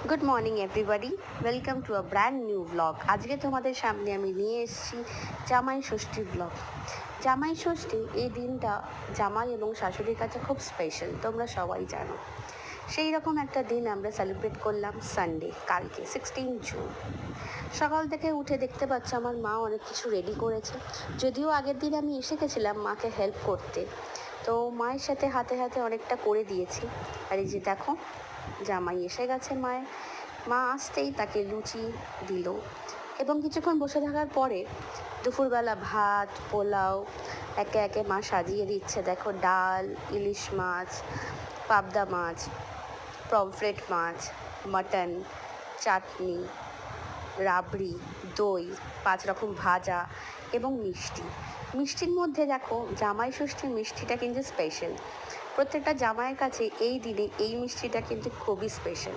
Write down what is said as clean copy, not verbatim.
Good morning everybody, welcome to a brand new blog. আজকে তোমাদের সামনে আমি নিয়ে এসেছি জামাই ষষ্ঠীর ব্লগ। জামাই ষষ্ঠী এই দিনটা জামাই এবং শাশুড়ির কাছে খুব স্পেশাল, তোমরা সবাই জানো। সেই রকম একটা দিন আমরা সেলিব্রেট করলাম সানডে, কালকে 16 জুন। সকাল থেকে উঠে দেখতে পাচ্ছ আমার মা অনেক কিছু রেডি করেছে। যদিও আগের দিন আমি এসে গেছিলাম মাকে হেল্প করতে, তো মায়ের সাথে হাতে হাতে অনেকটা করে দিয়েছি। আর এই যে দেখো, জামাই এসে গেছে। মা আসতেই তাকে লুচি দিল এবং কিছুক্ষণ বসে থাকার পরে দুপুরবেলা ভাত পোলাও একে একে মা সাজিয়ে দিচ্ছে। দেখো, ডাল, ইলিশ মাছ, পাবদা মাছ, পমফ্রেট মাছ, মাটন, চাটনি, রাবড়ি, দই, 5 রকম ভাজা এবং মিষ্টি। মিষ্টির মধ্যে দেখো, জামাই ষষ্ঠীর মিষ্টিটা কিন্তু স্পেশাল। প্রত্যেকটা জামাইয়ের কাছে এই দিনে এই মিষ্টিটা কিন্তু খুবই স্পেশাল।